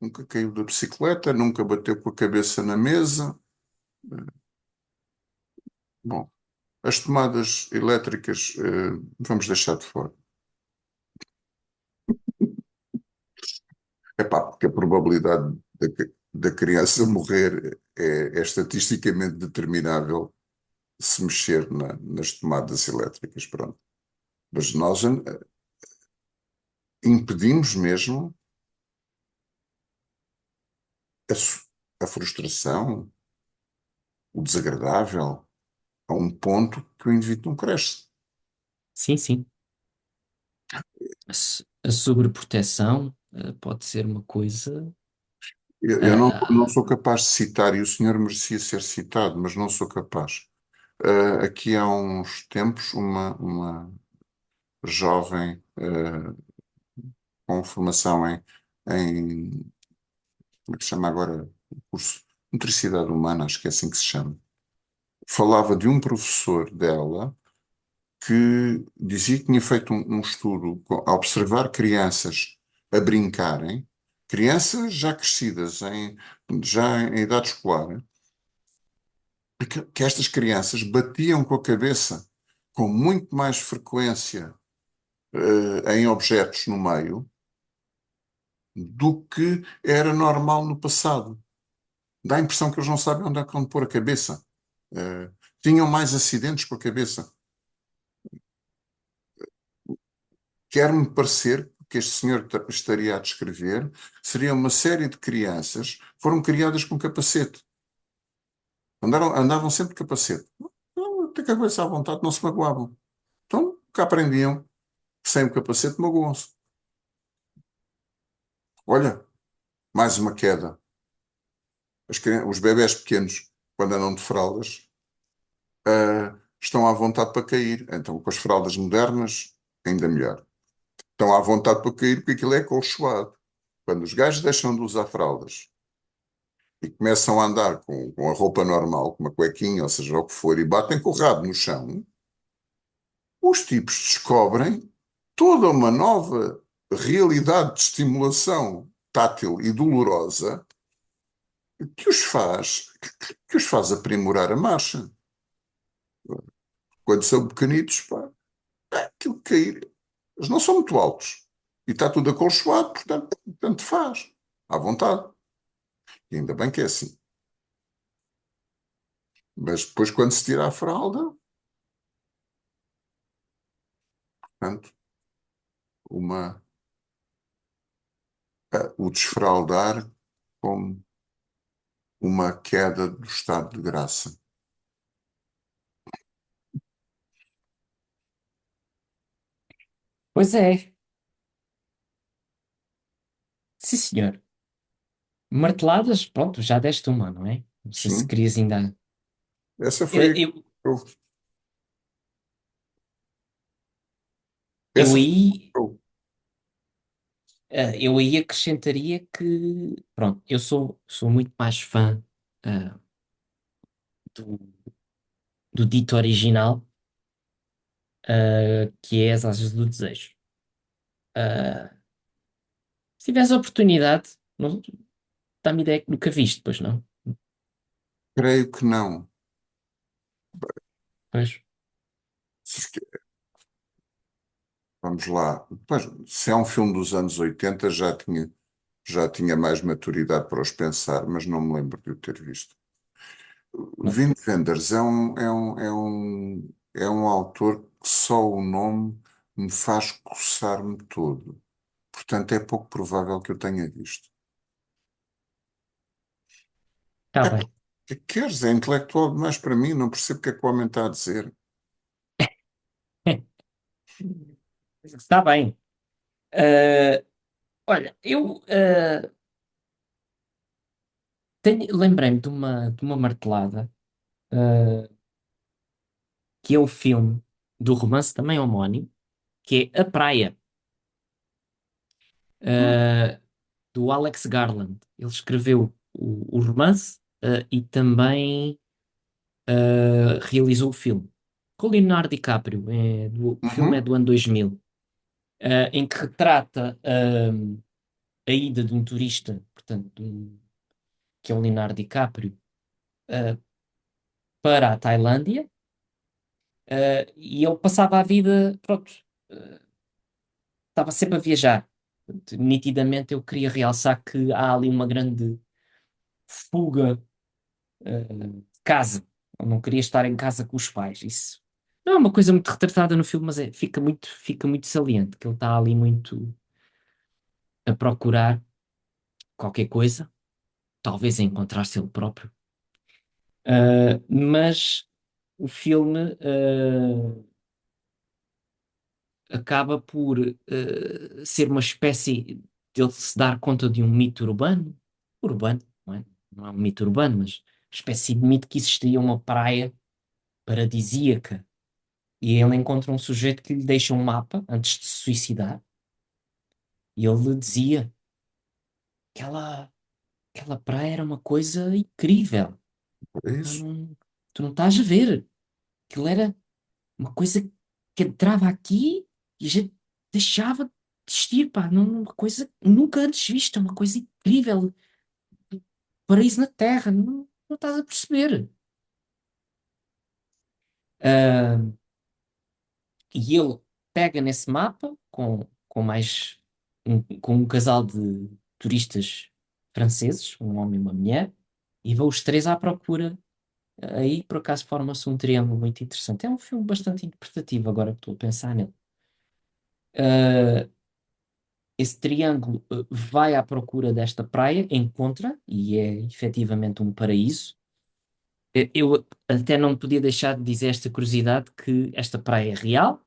nunca caiu da bicicleta, nunca bateu com a cabeça na mesa. Bom, as tomadas elétricas, vamos deixar de fora. Epá, porque a probabilidade da criança morrer é estatisticamente determinável se mexer nas tomadas elétricas, pronto. Mas nós impedimos mesmo a, a frustração, o desagradável, a um ponto que o indivíduo não cresce. Sim, sim. A sobreproteção, pode ser uma coisa. Eu não ah, sou capaz de citar, e o senhor merecia ser citado, mas não sou capaz. Aqui há uns tempos, uma jovem com formação em, como é que se chama agora? O curso de Nutricidade Humana, acho que é assim que se chama. Falava de um professor dela que dizia que tinha feito um estudo a observar crianças a brincarem, crianças já crescidas, já em idade escolar, que estas crianças batiam com a cabeça com muito mais frequência em objetos no meio do que era normal no passado. Dá a impressão que eles não sabem onde é que vão pôr a cabeça. Eh, Tinham mais acidentes com a cabeça. Quer-me parecer que este senhor estaria a descrever seria uma série de crianças que foram criadas com capacete. Andavam sempre de capacete. Não, ter cabeça à vontade, não se magoavam. Então, cá aprendiam, sem o capacete, magoam-se. Olha, mais uma queda. Os bebés pequenos, quando andam de fraldas, estão à vontade para cair. Então, com as fraldas modernas, ainda melhor. Estão à vontade para cair porque aquilo é acolchoado. Quando os gajos deixam de usar fraldas e começam a andar com a roupa normal, com uma cuequinha, ou seja, o que for, e batem com o rabo no chão, os tipos descobrem toda uma nova realidade de estimulação tátil e dolorosa que os faz aprimorar a marcha. Quando são pequenitos, pá, aquilo cair. Eles não são muito altos. E está tudo acolchoado, portanto, tanto faz. À vontade. E ainda bem que é assim. Mas depois, quando se tira a fralda, portanto, uma, o desfraldar como uma queda do estado de graça. Pois é, sim, senhor. Marteladas, pronto, já deste uma, não é? Não sei se Sim, querias ainda. essa Eu, foi. eu, eu- eu Essa foi. aí, eu. eu aí acrescentaria que, pronto, eu sou muito mais fã, ah, do, do dito original, que é As Asas do Desejo. Ah, se tivesse a oportunidade, não, dá-me ideia que nunca viste, pois não? Creio que não. Pois. Vamos lá. Pois, se é um filme dos anos 80, já tinha mais maturidade para os pensar, mas não me lembro de o ter visto. Não. Wim Wenders é um autor que só o nome me faz coçar-me todo. Portanto, é pouco provável que eu tenha visto. Está É, bem. que queres? É intelectual demais para mim, não percebo o que é que o homem está a dizer. Está bem. Ah, olha, eu lembrei-me de uma martelada, ah, que é o filme do romance também homónimo, que é A Praia, Hum? ah, do Alex Garland. Ele escreveu o romance, e também realizou o filme. Com Leonardo DiCaprio. O filme é Uhum, do ano 2000, em que retrata a ida de um turista, portanto, que é o Leonardo DiCaprio, ah, para a Tailândia, e ele passava a vida, pronto, estava sempre a viajar. Nitidamente eu queria realçar que há ali uma grande fuga de casa. Eu não queria estar em casa com os pais. Isso não é uma coisa muito retratada no filme, mas fica muito saliente, que ele está ali muito a procurar qualquer coisa, talvez a encontrar-se ele próprio. Mas o filme acaba por ser uma espécie de ele se dar conta de um mito urbano, não é? Não é um mito urbano, mas uma espécie de mito que existia uma praia paradisíaca. E ele encontra um sujeito que lhe deixa um mapa antes de se suicidar, e ele lhe dizia que aquela praia era uma coisa incrível. É Tu isso? não, tu não estás a ver. Aquilo era uma coisa que entrava aqui e a gente deixava de existir, pá. Uma coisa nunca antes vista, uma coisa incrível. Paraíso na Terra. Não, não estás a perceber. Ah, e ele pega nesse mapa com um casal de turistas franceses, um homem e uma mulher, e vão os três à procura. Aí, por acaso, forma-se um triângulo muito interessante. É um filme bastante interpretativo, agora que estou a pensar nele. Ah, esse triângulo vai à procura desta praia, encontra, e é efetivamente um paraíso. Eu até não podia deixar de dizer esta curiosidade que esta praia é real,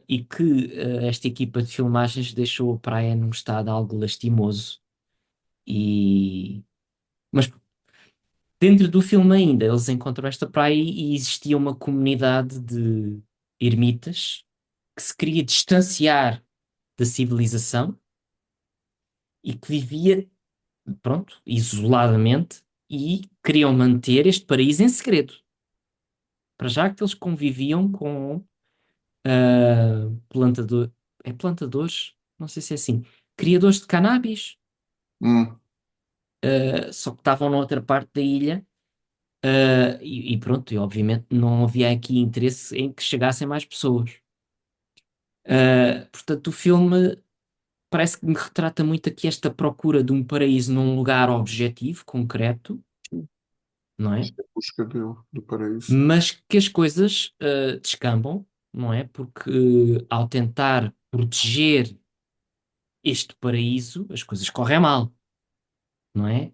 e que esta equipa de filmagens deixou a praia num estado algo lastimoso. E... Mas dentro do filme ainda, eles encontram esta praia e existia uma comunidade de ermitas que se queria distanciar da civilização e que vivia, pronto, isoladamente e queriam manter este paraíso em segredo. Para já que eles conviviam com plantador, é plantadores? Não sei se é assim. Criadores de cannabis, Hum, só que estavam na outra parte da ilha, e pronto, e obviamente não havia aqui interesse em que chegassem mais pessoas. Portanto, o filme parece que me retrata muito aqui esta procura de um paraíso num lugar objetivo, concreto, não é? isto é a busca do paraíso. Mas que as coisas descambam, não é? Porque ao tentar proteger este paraíso, as coisas correm mal, não é?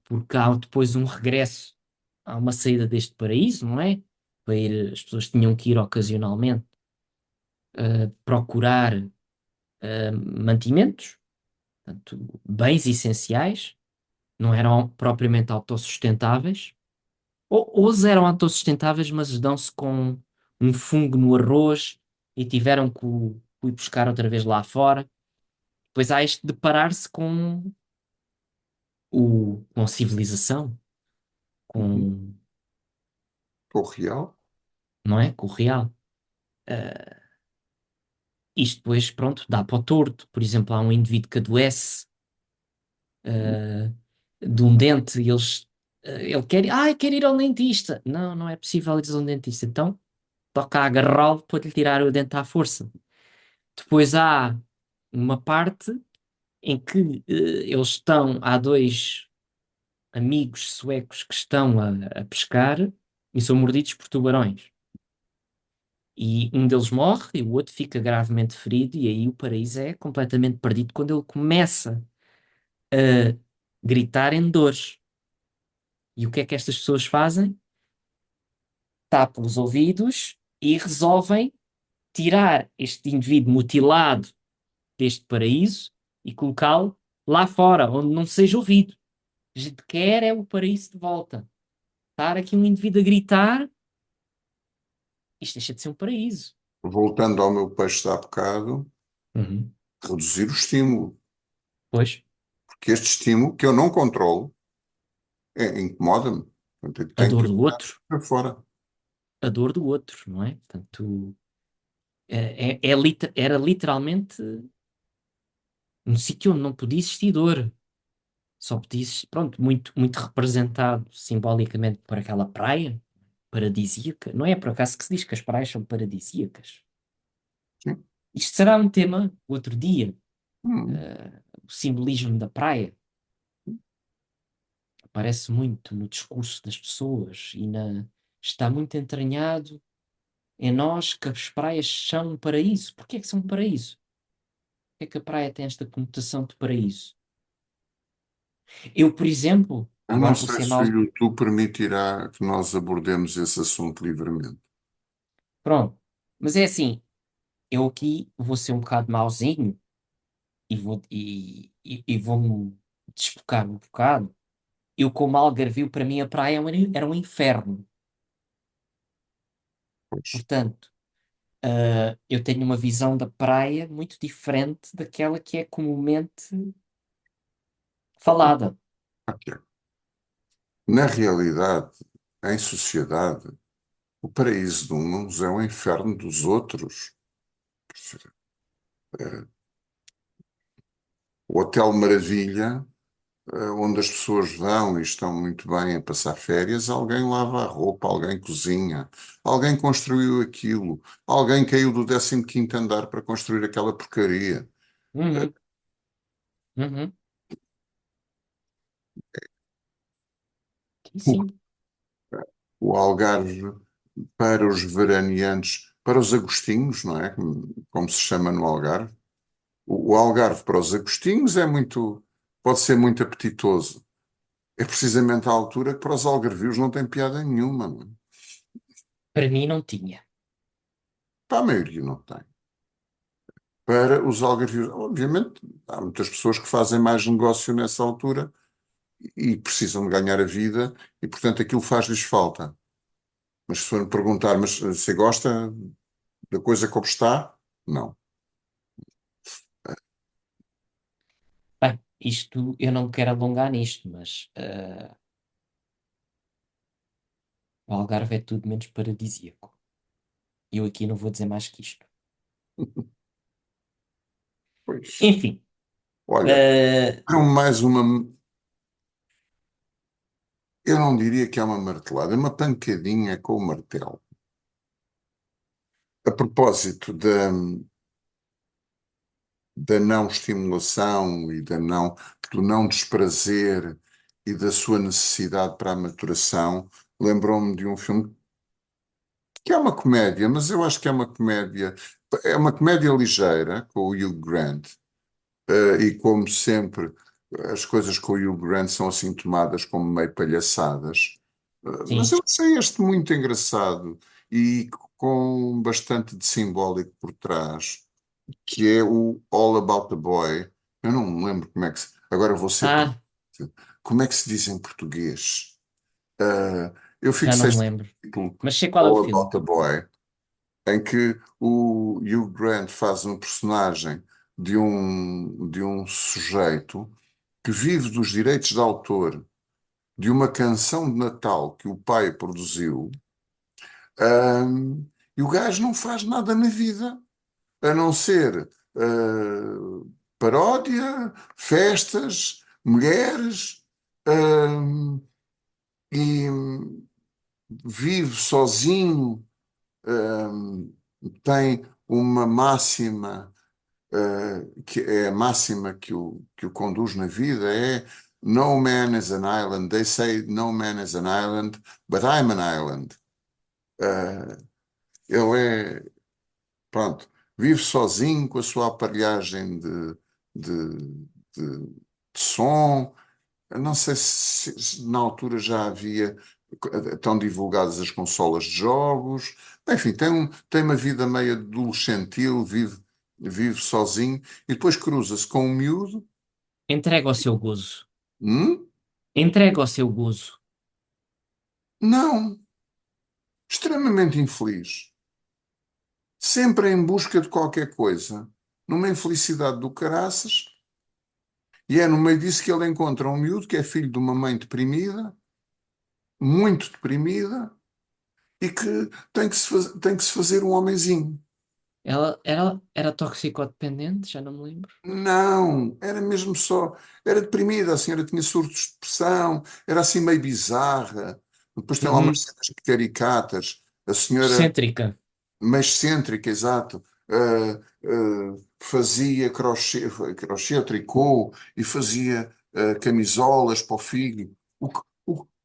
Porque há depois um regresso, há uma saída deste paraíso, não é? Para ir, as pessoas tinham que ir ocasionalmente procurar mantimentos, portanto, bens essenciais, não eram propriamente autossustentáveis, ou os eram autossustentáveis, mas dão-se com um fungo no arroz e tiveram que o ir buscar outra vez lá fora. Depois há este deparar-se com a civilização, Uhum. com, O real? não é? Com o real. Isto depois, pronto, dá para o torto. Por exemplo, há um indivíduo que adoece uh, de um dente e ele quer ir ao dentista. Não, não é possível ir ao dentista. Então, toca a agarrá-lo para lhe tirar o dente à força. Depois há uma parte em que há dois amigos suecos que estão a pescar e são mordidos por tubarões. E um deles morre e o outro fica gravemente ferido, e aí o paraíso é completamente perdido quando ele começa a gritar em dores. E o que é que estas pessoas fazem? Tapam os ouvidos e resolvem tirar este indivíduo mutilado deste paraíso e colocá-lo lá fora, onde não seja ouvido. A gente quer é o paraíso de volta. Estar aqui um indivíduo a gritar, isto deixa de ser um paraíso. Voltando ao meu peixe de há bocado, Uhum. reduzir o estímulo. Pois, Porque este estímulo, que eu não controlo, incomoda-me. Portanto, eu a tenho dor que do ir outro, para fora. a dor do outro, não é? Portanto, era literalmente um sítio onde não podia existir dor. Só podia existir, pronto, muito representado simbolicamente por aquela praia paradisíaca. Não é por acaso que se diz que as praias são paradisíacas. Sim. Isto será um tema outro dia, Hum, o simbolismo da praia. Aparece muito no discurso das pessoas está muito entranhado em nós que as praias são um paraíso. Porquê é que são um paraíso? Porquê é que a praia tem esta conotação de paraíso? Eu, por exemplo, eu não agora vou sei ser se o mal. YouTube permitirá que nós abordemos esse assunto livremente. Pronto. Mas é assim, eu aqui vou ser um bocado mauzinho e vou-me desfocar um bocado. Eu, como algarvio, para mim a praia era um inferno. Pois. Portanto, eu tenho uma visão da praia muito diferente daquela que é comumente falada. Ok. Na realidade, em sociedade, o paraíso de uns é o inferno dos outros. Quer dizer, o Hotel Maravilha, onde as pessoas vão e estão muito bem a passar férias, alguém lava a roupa, alguém cozinha, alguém construiu aquilo, alguém caiu do 15º andar para construir aquela porcaria. Uhum, uhum. Sim, O, sim. o Algarve, para os veraneantes, para os agostinhos, não é? Como se chama no Algarve. O Algarve para os agostinhos pode ser muito apetitoso. É precisamente a altura que para os algarvios não tem piada nenhuma, não é? Para mim não tinha. Para a maioria não tem. Para os algarvios, obviamente, há muitas pessoas que fazem mais negócio nessa altura e precisam de ganhar a vida e, portanto, aquilo faz-lhes falta. Mas se for perguntar, mas você gosta da coisa como está? Não. Bem, isto eu não quero alongar nisto, mas o Algarve é tudo menos paradisíaco. Eu aqui não vou dizer mais que isto. Pois. Enfim, Olha, eh, é mais uma. Eu não diria que é uma martelada, é uma pancadinha com o martelo. A propósito da não estimulação e do não desprazer e da sua necessidade para a maturação, lembrou-me de um filme que é uma comédia, mas eu acho que é uma comédia ligeira com o Hugh Grant. E como sempre, as coisas com o Hugh Grant são assim tomadas como meio palhaçadas. Mas sim. eu achei este muito engraçado e com bastante de simbólico por trás, que é o All About the Boy. Eu não me lembro como é que se. Agora vou ser. Ah, Como é que se diz em português? Eu já não fixei me este lembro. título, Mas sei qual é o All About filme. the Boy, em que o Hugh Grant faz um personagem de um sujeito que vive dos direitos de autor de uma canção de Natal que o pai produziu, e o gajo não faz nada na vida, a não ser paródia, festas, mulheres, ahm, e vive sozinho, ahm, tem uma máxima, que é a máxima que o conduz na vida, é No man is an island. They say no man is an island, but I'm an island. Ah, ele pronto, vive sozinho com a sua aparelhagem de som. Eu não sei se na altura já havia tão divulgadas as consolas de jogos. Enfim, tem uma vida meio adolescentil, vive sozinho e depois cruza-se com um miúdo. Entrega ao seu gozo. Hum? Entrega ao seu gozo. Não, extremamente infeliz, sempre em busca de qualquer coisa, numa infelicidade do caraças. E é no meio disso que ele encontra um miúdo que é filho de uma mãe deprimida, muito deprimida, e que tem que se fazer um homenzinho. Ela era toxicodependente, já não me lembro. Não, era mesmo só. Era deprimida, a senhora tinha surtos de depressão, era assim meio bizarra. Depois tem lá umas Uhum. cenas caricatas. A senhora Excêntrica. meio excêntrica, exato. fazia crochê, tricô e fazia camisolas para o filho.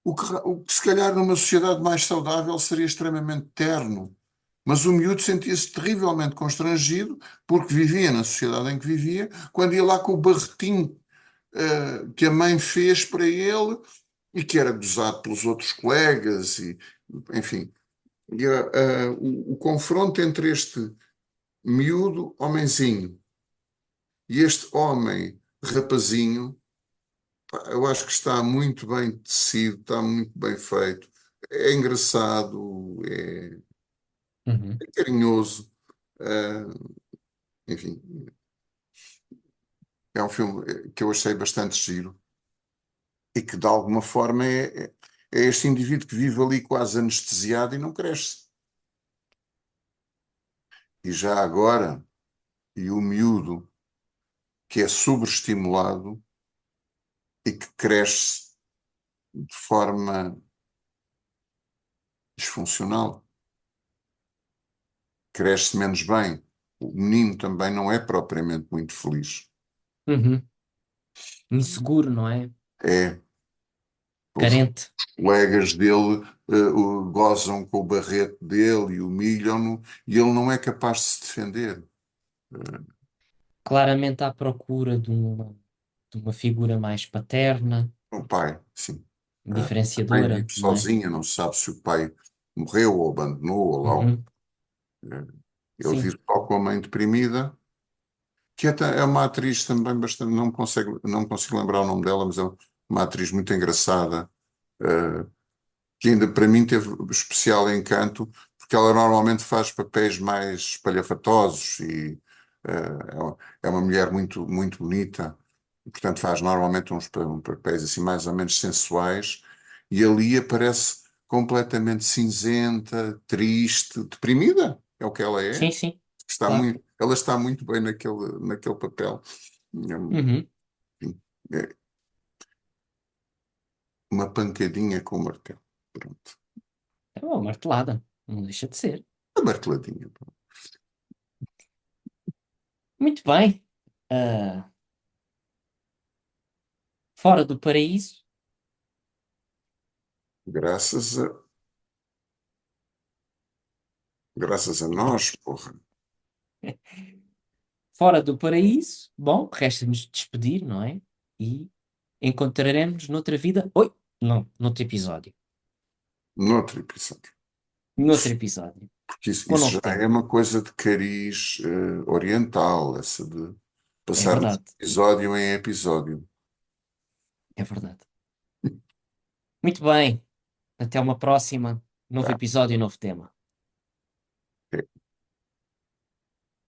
O que se calhar numa sociedade mais saudável seria extremamente terno. Mas o miúdo sentia-se terrivelmente constrangido porque vivia na sociedade em que vivia, quando ia lá com o barretinho que a mãe fez para ele e que era gozado pelos outros colegas, e, enfim. E, o confronto entre este miúdo, homenzinho, e este homem, rapazinho, pá, eu acho que está muito bem tecido, está muito bem feito, é engraçado, Uhum, é carinhoso, eh, enfim, é um filme que eu achei bastante giro e que de alguma forma é este indivíduo que vive ali quase anestesiado e não cresce. E já agora, e o miúdo que é sobreestimulado e que cresce de forma disfuncional, cresce menos bem. O menino também não é propriamente muito feliz. uhum. Inseguro, não é? É, os Carente. colegas dele gozam com o barrete dele e humilham-no, e ele não é capaz de se defender. Claramente à procura de uma figura mais paterna, O pai, sim. A mãe diferenciadora, vive não é? sozinha, não se sabe se o pai morreu ou abandonou ou lá. Uhum. Ele Sim, vive só com a mãe deprimida, que é uma atriz também bastante, não consigo lembrar o nome dela, mas é uma atriz muito engraçada, eh, que ainda para mim teve especial encanto, porque ela normalmente faz papéis mais espalhafatosos e é uma mulher muito, muito bonita, e, portanto faz normalmente uns papéis assim mais ou menos sensuais, e ali aparece completamente cinzenta, triste, deprimida, é o que ela é. sim, sim, claro. Ela está muito bem naquele papel. Uhum. É uma pancadinha com o martelo. Pronto. É uma martelada, não deixa de ser. A marteladinha. Muito bem. Ah, fora do paraíso, Graças a, graças a nós, porra. fora do paraíso, bom, resta-nos despedir, não é? E encontraremos noutra vida. Oi! Não, noutro episódio. Noutro episódio. Noutro episódio. Porque isso, Com isso novo já é tema. uma coisa de cariz oriental, essa de É passarmos verdade. de episódio em episódio. É verdade. Muito bem. Até uma próxima. Novo Tá? episódio e novo tema.